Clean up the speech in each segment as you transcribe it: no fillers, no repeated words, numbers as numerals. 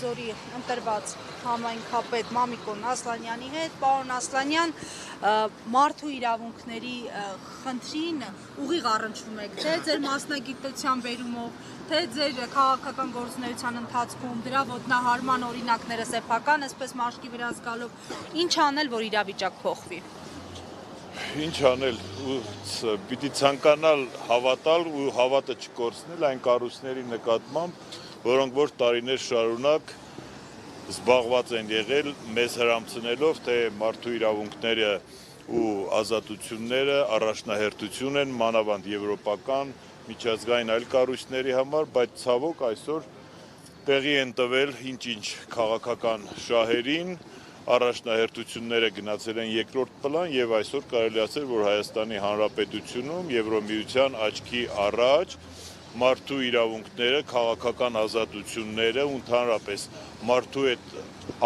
Վանաձորի ընտրված համայնքապետ Մամիկոն Ասլանյանի հետ։ Պարոն Ասլանյան, մարդու իրավունքների խնդրին ուղիղ առնչվում եք, թե ձեր մասնագիտության բերումով, թե ձեր քաղաքական գործունեության ընթացքում, դրա ոտնահարման օրինակները սեփական, այսպես մաշկի վրա զգալով, ինչ անել, որ իրավիճակ փոխվի։ Ինչ անել, պիտի ցանկանալ հավատալ ու հավատը չկորցնել այն կառույցների նկատմամբ, որոնք որ տարիներ շարունակ զբաղված են եղել մեզ հրամցնելով, թե մարդու իրավունքները ու ազատությունները առաջնահերթություն են մանավանդ եվրոպական, միջազգային այլ կառույցների համար, բայց ցավոք այսօր տեղի են տվել ինչ-ինչ քաղաքական շահերին, առաջնահերթությունները գնացել են երկրորդ պլան եւ այսօր կարելի ասել, որ Հայաստանի Հանրապետությունում Եվրոմիության աչքի առաջ մարդու իրավունքները, քաղաքական ազատությունները ու ընդհանրապես մարդու այդ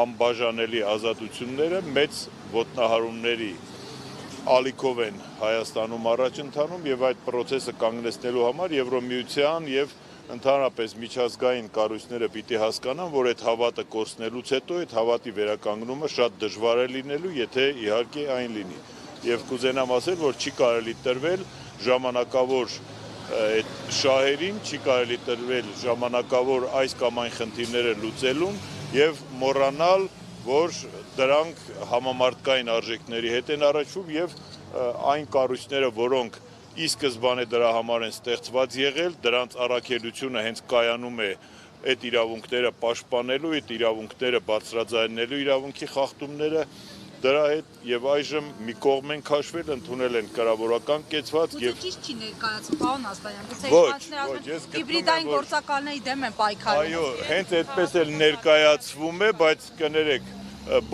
անբաժանելի ազատությունները մեծ ոտնահարումների ալիքով են Հայաստանում առաջ ընթանում եւ այդ process-ը կանգնեցնելու համար Եվրոմիության եւ ընդհանրապես միջազգային կառույցները պիտի հասկանան, որ այդ հավատը կորցնելուց հետո այդ հավատի վերականգնումը շատ դժվար է լինելու, եթե իհարկե այն լինի։ Եվ կուզենամ ասել, որ չի կարելի տրվել ժամանակավոր այդ շահերին, չի կարելի տրվել ժամանակավոր այս կամ այն խնդիրները լուծելուն եւ մոռանալ, որ դրանք համամարտկային արժեքների հետ են առաջվում եւ այն կառույցները, որոնք ի սկզբանե դրա համար են ստեղծված եղել, դրանց առաքելությունը հենց կայանում է այդ իրավունքները պաշտպանելու, այդ իրավունքները բարձրաձայնելու իրավունքի խախտումները դրա հետ եւ այժմ մի կողմ են քաշվել, ընդունել են կառավարական կեցված եւ ճիշտ չի ներկայացում, պարոն Ասլանյան, գուցե իշխանությունները ասում են հիբրիդային գործակալների դեմ են պայքարում։ Այո, հենց այդպես էլ ներկայացվում է, բայց կներեք,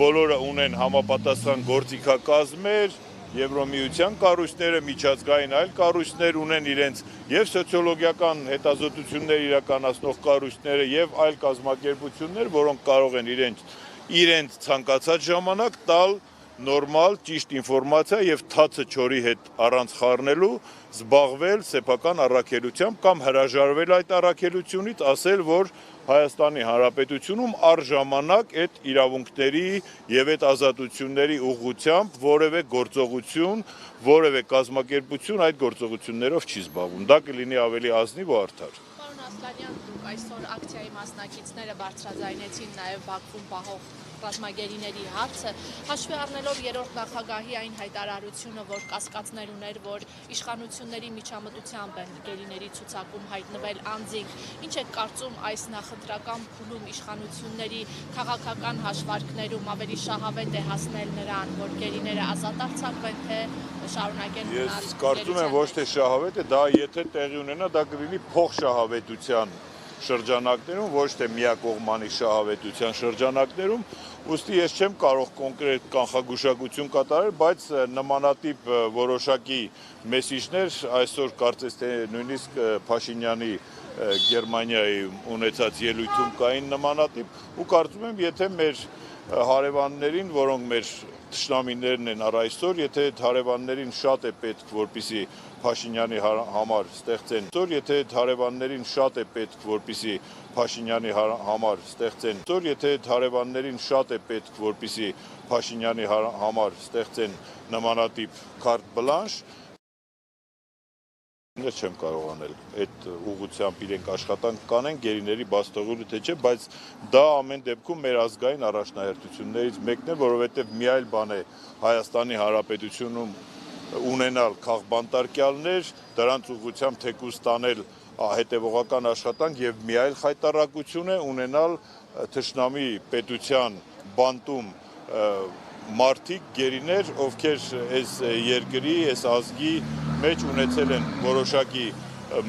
բոլորը ունեն համապատասխան գործիքակազմեր, Եվրոմիության կառույցները, միջազգային այլ կառույցներ ունեն իրենց եւ սոցիոլոգիական հետազոտություններ իրականացնող կառույցները եւ այլ կազմակերպություններ, որոնք կարող են իրենց ցանկացած ժամանակ տալ նորմալ ճիշտ ինֆորմացիա եւ թացը չորի հետ առանց խառնելու զբաղվել սեփական առաքելությամբ կամ հրաժարվել այդ առաքելությունից, ասել, որ Հայաստանի Հանրապետությունում առժամանակ այդ իրավունքների եւ այդ ազատությունների ուղղությամբ որևէ գործողություն, որևէ կազմակերպություն այդ գործողություններով չի զբաղվում։ Դա կլինի ավելի ազնիվ ու արդար։ Պարոն Ասլանյան, դուք այսօր ակցիայի մասնակիցները բարձրաձայնեցին նաեւ Բաքվում պահող ռազմագերիների հարցը, հաշվի առնելով երրորդ նախագահի այն հայտարարությունը, որ կասկածներ ուներ, որ իշխանությունների միջամտությամբ են գերիների ցուցակում հայտնվել անձինք, ինչ է կարծում այս նախընտրական փուլում իշխանությունների քաղաքական հաշվարկներում ավելի շահավետ է հասնել նրան, որ գերիները ազատ արձակվեն, թե շարունակեն մնալ։ Ես կարծում եմ ոչ թե շահավետ է, դա եթե տեղի ունենա, դա կլինի փոխշահավետության շրջանակներում, ոչ թե միակողմանի շահավետության շրջանակներում, ուստի ես չեմ կարող կոնկրետ կանխագուշակություն կատարել, բայց նմանատիպ որոշակի մեսիջներ այսօր կարծես թե նույնիսկ Փաշինյանի Գերմանիայի ունեցած ելույթում կային նմանատիպ ու կարծում եմ, եթե մեր հարևաններին, որոնք մեր թշնամիներն են առ այսօր, եթե այդ հարևաններին շատ է պետք, որպեսզի Փաշինյանի համար ստեղծեն, եթե այդ հարևաններին շատ է պետք, որպեսզի Փաշինյանի համար ստեղծեն, եթե այդ հարևաններին շատ է պետք, որպեսզի Փաշինյանի համար ստեղծեն նմանատիպ կարտ բլանշ, չեմ կարող անել այդ ուղղությամբ իրենք աշխատանք կանեն գերիների բաց թողելու թե չէ, բայց դա ամեն դեպքում մեր ազգային առաջնահերթություններից մեկն է, որովհետև մի այլ բան է Հայաստանի Հանրապետությունում ունենալ քաղբանտարկյալներ, դրանց ուղղությամբ թեկուզ տանել հետևողական աշխատանք եւ մի այլ խայտառակություն է ունենալ թշնամի պետության բանտում մարդիկ, գերիներ, ովքեր այս երկրի, այս ազգի մեջ ունեցել են որոշակի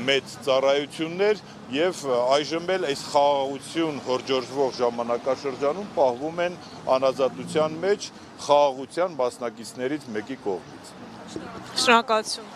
մեծ ծառայություններ եւ այժմ էլ այս խաղաղություն հորջորժվող ժամանակաշրջանում պահվում են անազատության մեջ խաղաղության մասնակիցներից մեկի կողմից։ Շնորհակալություն։